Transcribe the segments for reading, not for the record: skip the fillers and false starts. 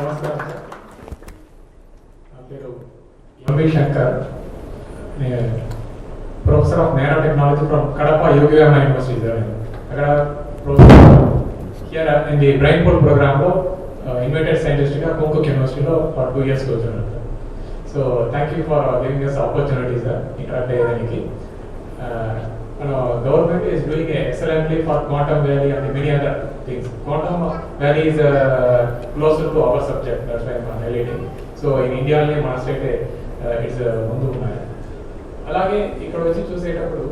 నమస్కారం సార్. నా పేరు MV Shankar, professor of narrow technology from Kadapa యోగివేమ university sir. అక్కడ here in the brain pool ప్రోగ్రామ్లో ఇన్వైటెడ్ సైంటిస్ట్గా హోంకుక్ యూనివర్సిటీలో ఫర్ 2 years కూర్చున్నాను sir. So thank you for giving us opportunity sir interact అయ్యేదానికి. Government is doing excellently for Quantum Valley and many other things. Quantum Valley is closer to our subject, that's why I am highlighting. So in India, మన state it's ముందు ఉన్నాయి. అలాగే ఇక్కడ వచ్చి చూసేటప్పుడు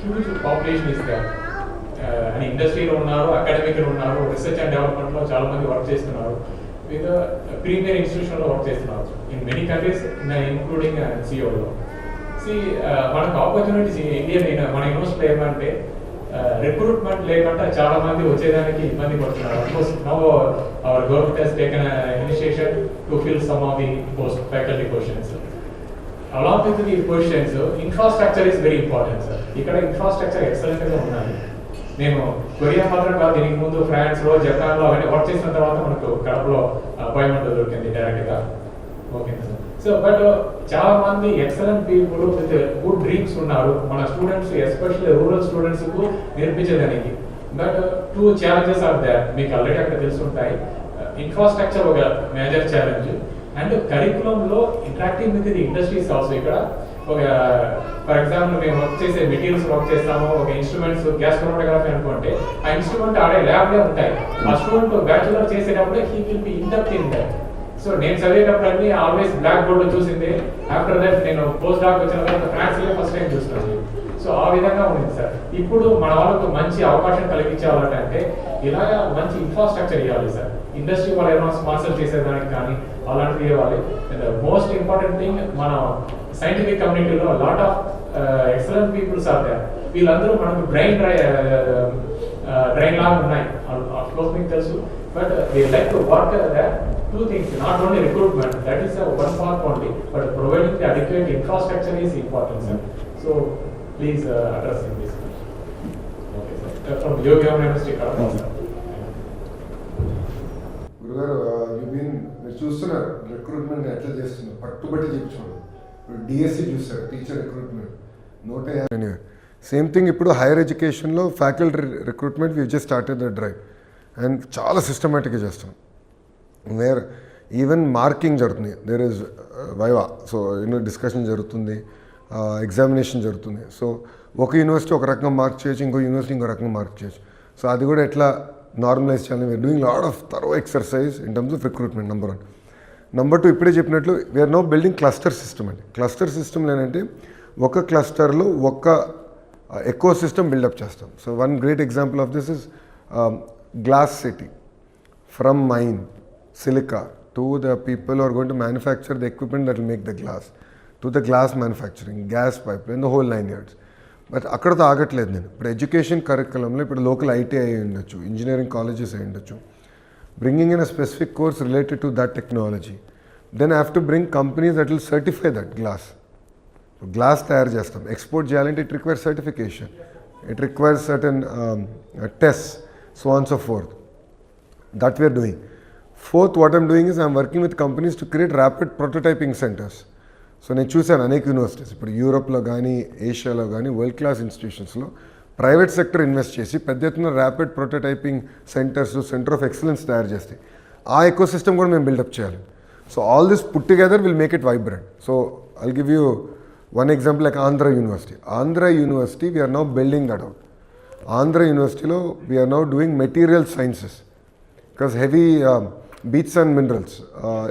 huge population is there. అని ఇండస్ట్రీలో ఉన్నారు, అకాడమిక్లో ఉన్నారు, రీసెర్చ్ అండ్ డెవలప్మెంట్లో చాలా మంది వర్క్ చేస్తున్నారు, విత్ ప్రీమియర్ ఇన్స్టిట్యూషన్లో వర్క్ చేస్తున్నారు ఇన్ మెనీ కంట్రీస్ ఇంక్లూడింగ్ సిఓలో. మనకు ఆపర్చునిటీస్ ఇండియన్ మన యూనివర్సిటీలో ఏమంటే రిక్రూట్మెంట్ లేకుండా చాలా మంది వచ్చేదానికి ఇబ్బంది పడుతున్నారు. Of course now our government has taken initiation to fill some of the post faculty positions. Along with the positions infrastructure is very important sir. ఇక్కడ ఇన్ఫ్రాస్ట్రక్చర్ ఎక్సలెంట్గా ఉన్నాయి. నేను కొరియా మాత్రం కాదు, దీనికి ముందు ఫ్రాన్స్లో, జపాన్లో అవన్నీ వర్క్ చేసిన తర్వాత మనకు కడపలో అపాయింట్మెంట్ దొరికింది డైరెక్ట్గా. Okay sir. సో బట్ చాలా మంది excellent people with good dreams ఉన్నారు మన స్టూడెంట్స్, ఎస్పెషల్లీ రూరల్ స్టూడెంట్స్ కు నేర్పించేదానికి. బట్ 2 challenges ఆర్ దేర్, మీకు ఆల్రెడీ అక్కడ తెలుసుంటాయి. ఇన్ఫ్రాస్ట్రక్చర్ ఒక మేజర్ ఛాలెంజ్, అండ్ కరికులంలో interacting with the industries also. ఇక్కడ ఒక ఫర్ ఎగ్జాంపుల్ మేము వర్క్ చేసే మెటీరియల్స్ వర్క్ చేస్తాము, ఒక ఇన్స్ట్రుమెంట్స్ గ్యాస్ క్రోమటోగ్రఫీ అనుకుంటే ఆ ఇన్స్ట్రుమెంట్ ఆడే ల్యాబ్లే ఉంటాయి. ఆ స్టూడెంట్ బ్యాచులర్ చేసేటప్పుడే he will be in depth in that. So నేను చదివేటప్పుడు అన్ని ఆల్వేస్ బ్లాక్ బోర్డ్ చూసింది. ఆఫ్టర్ దట్ నేను పోస్ట్ డాక్ వచ్చిన తర్వాత ఫ్రాన్స్లో ఫస్ట్ టైం చూస్తున్నాను. సో ఆ విధంగా ఉంది సార్. ఇప్పుడు మన వాళ్ళకు మంచి అవకాశం కలిగించాలంటే ఇలాగా మంచి ఇన్ఫ్రాస్ట్రక్చర్ ఇవ్వాలి సార్. ఇండస్ట్రీ వాళ్ళు ఏమైనా స్పాన్సర్ చేసేదానికి కానీ అలాంటివి ఇవ్వాలి. అండ్ మోస్ట్ ఇంపార్టెంట్ థింగ్, మన సైంటిఫిక్ కమ్యూనిటీలో lot of excellent peoples are there. వీళ్ళందరూ మనకు డ్రైన్ లాగా ఉన్నాయి, అఫ్కోర్స్ మీకు తెలుసు. But they like to work that 2 things, not only recruitment, that is one part only, but providing the adequate infrastructure is important, sir. So please address this. Okay, sir. From Yoga University, Karnataka, sir. Gurugaru, you've been చూస్తున్నారు recruitment ఎట్లా చేస్తున్నారు, పట్టుబట్టి చెప్తున్నాడు. ఇప్పుడు DSC చూస్తారు, teacher recruitment 150. Same thing ఇప్పుడు higher ఎడ్యుకేషన్లో faculty recruitment we just started the drive and చాలా సిస్టమేటిక్గా చేస్తాం. వేర్ ఈవెన్ మార్కింగ్ జరుగుతుంది, there is viva, so discussion జరుగుతుంది, ఎగ్జామినేషన్ జరుగుతుంది. సో ఒక యూనివర్సిటీ ఒక రకంగా మార్క్ చేయొచ్చు, ఇంకో యూనివర్సిటీ ఇంకో రకంగా మార్క్ చేయొచ్చు. సో అది కూడా ఎట్లా నార్మలైజ్ చేయాలి, we are doing lot of thorough exercise in terms of recruitment. Number 1. Number 2, ఇప్పుడే చెప్పినట్లు we are now building cluster system అండి. క్లస్టర్ సిస్టమ్ ఏంటంటే ఒక క్లస్టర్లో ఒక ఎకో సిస్టమ్ బిల్డప్ చేస్తాం. So one great example of this is glass city. From mine silica to the people who are going to manufacture the equipment that will make the glass, to the glass manufacturing, gas pipeline, the whole 9 yards. But అక్కడతో ఆగట్లేదు నేను. ఇప్పుడు education కరికులంలో ఇప్పుడు local IT అయి ఉండొచ్చు, engineering colleges అయి ఉండొచ్చు, bringing in a specific course related to that technology. Then I have to bring companies that will certify that glass. Glass తయారు చేస్తాం, ఎక్స్పోర్ట్ చేయాలంటే it requires certification, it requires certain test, so on so forth. That we are doing. Fourth, what I'm doing is I'm working with companies to create rapid prototyping centers. So నేను చూశాను అనేక universities ఇప్పుడు యూరోప్లో కానీ ఏషియాలో కానీ world class ఇన్స్టిట్యూషన్స్లో private sector invest చేసి పెద్ద ఎత్తున rapid prototyping centers, center of excellence తయారు చేస్తాయి. ఆ ఎకో సిస్టమ్ కూడా మేము బిల్డప్ చేయాలి. So all this put together will make it vibrant. So I'll give you one example like Andhra university. Andhra university we're now building that out. Andhra యూనివర్సిటీలో we're now doing material sciences, because heavy beach and minerals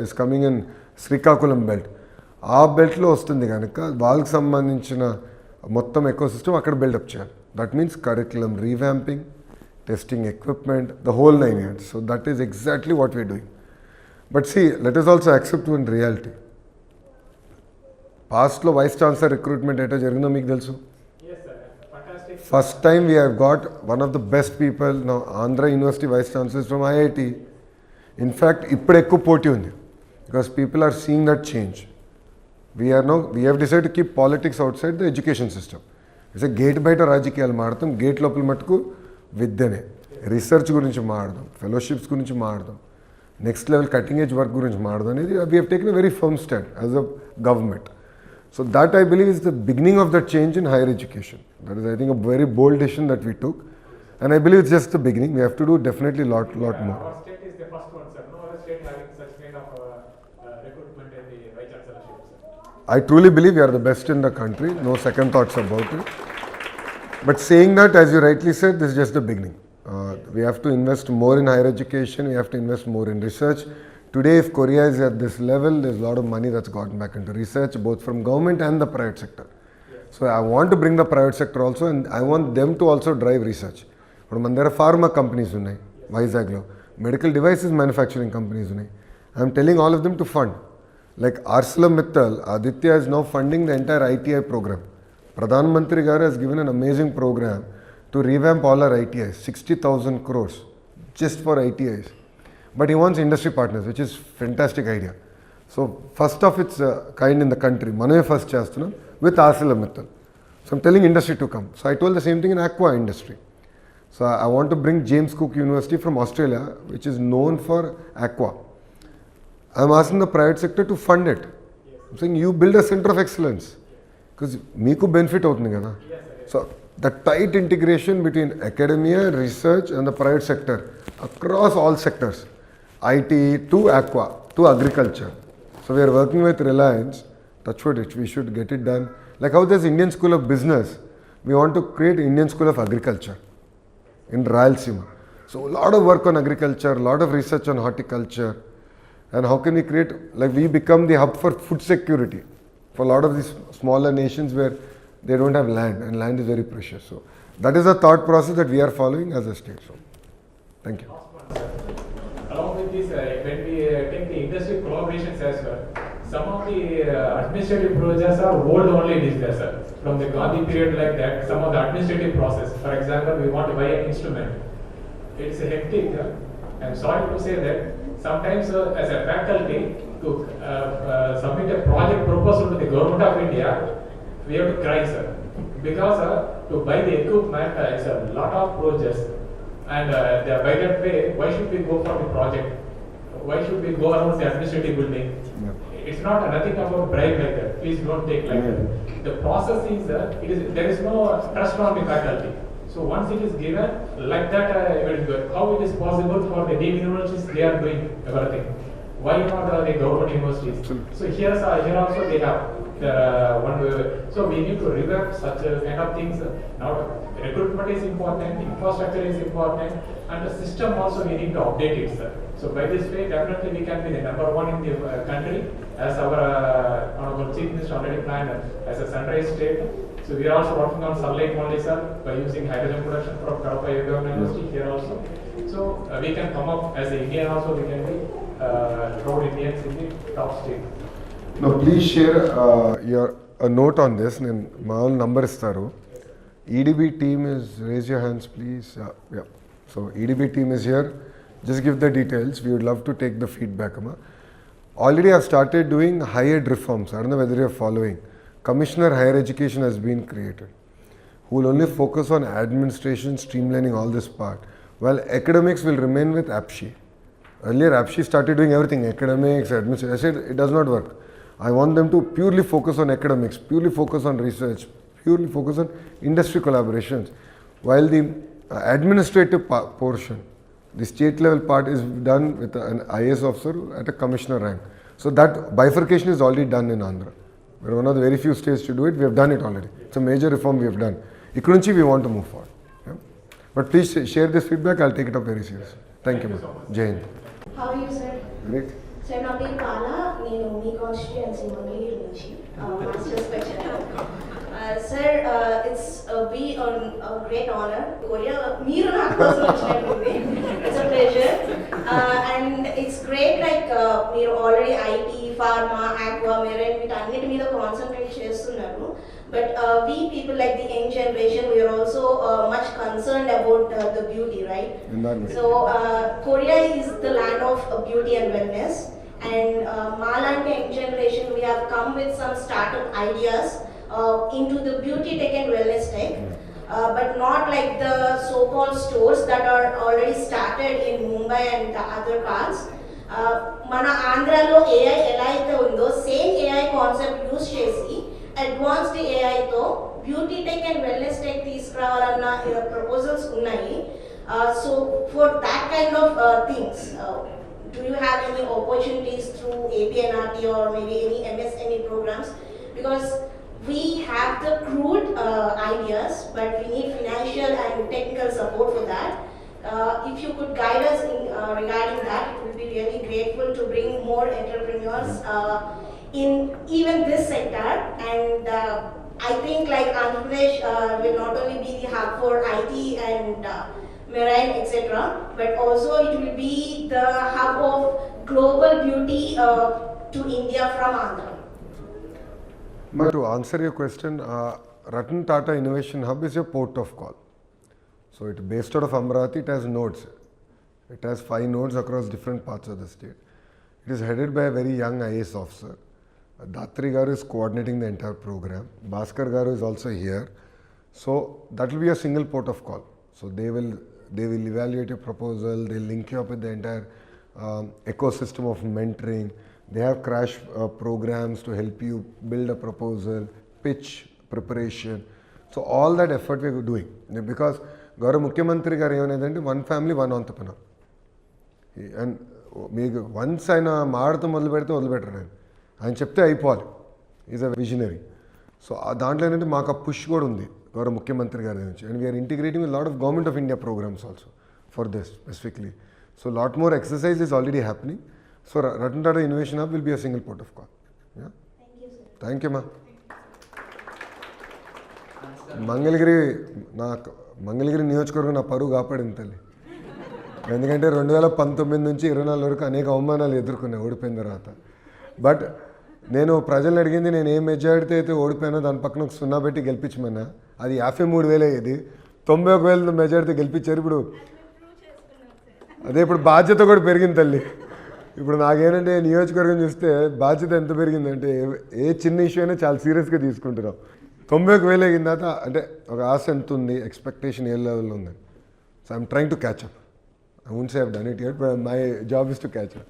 is coming in Srikakulam belt. ఆ బెల్ట్లో వస్తుంది కనుక వాళ్ళకి సంబంధించిన మొత్తం ecosystem అక్కడ build up చేయాలి. That means curriculum revamping, testing equipment, the whole 9 years. So that is exactly what we are doing. But see, let us also accept one reality. పాస్ట్లో vice chancellor recruitment ఎటో జరిగిందో మీకు తెలుసు. First time we have got one of the best people now. Andhra university vice chancellor from IIT. In fact ఇప్పుడు ఎక్కువ పోటీ ఉంది because people are seeing that change. We have decide to keep politics out side the education system. It's gate బయట రాజకీయాలు మాడతాం, gate లోపల మటుకు విద్యనే, research గురించి మాడదాం, ఫెలోషిప్స్ గురించి మాడదాం, next level cutting edge work గురించి మాట్లాడదు అనేది we have taken a very firm stand as a government. So that I believe is the beginning of that change in higher education. That is, I think, a very bold decision that we took, and I believe it's just the beginning. We have to do definitely lot more. Our state is the first one, sir. No other state having such kind of recruitment in the vice chancellorship, sir. I truly believe we are the best in the country. No second thoughts about it. But saying that, as you rightly said, this is just the beginning. We have to invest more in higher education. We have to invest more in research. Today, if Korea is at this level, there's a lot of money that's gotten back into research, both from government and the private sector. So I want to bring the private sector also, and I want them to also drive research. But there are pharma companies, Vizaglo, medical devices manufacturing companies. I'm telling all of them to fund. Like ArcelorMittal, Aditya is now funding the entire ITI program. Pradhan Mantri Garu has given an amazing program to revamp all our ITIs, 60,000 crores just for ITIs. But he wants industry partners, which is fantastic idea. So first of its kind in the country, maname first chestunam with ArcelorMittal. So I'm telling industry to come. So I told the same thing in aqua industry. So I want to bring James Cook University from Australia, which is known for aqua. I'm asking the private sector to fund it. I'm saying you build a center of excellence because meeku benefit avutundi kada. So the tight integration between academia, research and the private sector across all sectors. IT to aqua to agriculture. So we are working with Reliance. Touch wood, we should get it done. Like how there's Indian School of Business, we want to create Indian School of Agriculture in Rayalaseema. So a lot of work on agriculture, a lot of research on horticulture, and how can we create, like we become the hub for food security for a lot of these smaller nations where they don't have land, and land is very precious. So that is a thought process that we are following as a state. So thank you. Along with this, when we take the industry collaborations as well, some of the administrative procedures are old only in this, sir. From the Gandhi period like that, some of the administrative process. For example, we want to buy an instrument. It's hectic. I'm sorry to say that sometimes as a faculty to submit a project proposal to the government of India, we have to cry, sir. Because to buy the equipment, it's a lot of process. And by that way, why should we go for the project? Why should we go around the administrative building? Yeah. It's not nothing about bribe like that. Please don't take like that. The process is, there is no trust on the faculty. So once it is given, like that, it is good. How it is possible for the deemed universities, they are doing everything. Why not the government universities? So here also they have one way. So we need to revamp such kind of things. Now recruitment is important, infrastructure is important, and the system also we need to update it, sir. So by this way, definitely we can be the number one in the country, as our honorable chief minister already planned as a sunrise state. So we are also working on sunlight only, sir, by using hydrogen production from Kadapa University here also. So we can come up as an Indian also, we can be proud Indians in the top state. Now please share a note on this. My number is Taru. EDB team is, raise your hands please. Yeah. So EDB team is here. Just give the details. We would love to take the feedback. Already I've started doing higher reforms. I don't know whether you're following. Commissioner Higher Education has been created, who will only focus on administration, streamlining all this part, while academics will remain with APSHI. Earlier APSHI started doing everything, academics, administration. I said it does not work. I want them to purely focus on academics, purely focus on research, purely focus on industry collaborations, while the administrative portion, the state level part is done with an IAS officer at a commissioner rank. So that bifurcation is already done in Andhra. We're one of the very few states to do it. We have done it already. It's a major reform we have done. Ikkunchi we want to move forward. Yeah? But please share this feedback. I'll take it up very seriously. Thank you, Jai Hind. How are you, sir? Great. Sir, నా పేరు బాలా, నేను మీ constituency Mangalagiri నుంచి masters వచ్చాను. Sir, it's be a great honor. Korea, మీరు నాకు కోసం వచ్చినట్టుంది. It's a pleasure. And it's great like మీరు already IT, pharma, aqua, marine వీటన్నిటి మీద కాన్సన్ట్రేట్ చేస్తున్నారు. But we people like the young generation, we are also much concerned about the beauty, right? So Korea is the land of beauty and wellness. And Malanka young generation, we have come with some startup ideas into the beauty tech and wellness tech, but not like the so-called stores that are already started in Mumbai and the other parts. మన ఆంధ్రాలో AI ఎలా అయితే ఉందో same AI concept use చేసి advanced ఏఐతో beauty tech and wellness tech తీసుకురావాలన్న proposals ఉన్నాయి. So for that kind of things do you have any opportunities through APNRT or maybe any MSME programs? Because we have the crude ideas, but we need financial and technical support for that. If you could guide us in regarding that, it would be really grateful to bring more entrepreneurs in even this sector. And I think like Andhra Pradesh will not only be the hub for IT and marine, etc., but also it will be the hub of global beauty to India from Andhra. But to answer your question, Ratan Tata Innovation Hub is your port of call. So it's based out of Amravati. It has nodes. It has 5 nodes across different parts of the state. It is headed by a very young IAS officer. Datri Garu is coordinating the entire program. Bhaskar Garu is also here. So that will be a single port of call. So they will evaluate your proposal, they'll link you up with the entire ecosystem of mentoring. They have crash programs to help you build a proposal, pitch, preparation. So all that effort we are doing. Because Gaurav Mukhyamantri garu emanadante one family, one entrepreneur. And మీకు once ఆయన మాడతో మొదలు పెడితే వదిలిపెట్టరు ఆయన చెప్తే అయిపోవాలి. Is a visionary. So దాంట్లో ఏంటంటే మాకు ఆ పుష్ కూడా ఉంది గౌరవ ముఖ్యమంత్రి గారి నుంచి. And we are integrating with lot of government of India programs also for this specifically. So lot more exercise is already happening. So Ratan Tata innovation hub will be a single port of call. Thank you మా. మంగళగిరి నియోజకవర్గం నా పరువు కాపాడింది తల్లి. ఎందుకంటే 2019 నుంచి 24 వరకు అనేక అవమానాలు ఎదుర్కొన్నాయి ఓడిపోయిన తర్వాత. బట్ నేను ప్రజలను అడిగింది నేను ఏ మెజారిటీ అయితే ఓడిపోయినా దాని పక్కన ఒక 0 పెట్టి గెలిపించమన్నా. అది 53,000 అయ్యేది, 91,000 మెజారిటీ గెలిపించారు. ఇప్పుడు అదే ఇప్పుడు బాధ్యత కూడా పెరిగింది తల్లి. ఇప్పుడు నాకేంటంటే నియోజకవర్గం చూస్తే బాధ్యత ఎంత పెరిగిందంటే ఏ చిన్న ఇష్యూ అయినా చాలా సీరియస్గా తీసుకుంటున్నాం. 91,000 అయిన తర్వాత అంటే ఒక ఆశ ఎంత ఉంది, ఎక్స్పెక్టేషన్ ఏ లెవెల్లో ఉంది. So I'm trying to catch up. I won't say I've done it yet, but my job is to catch up.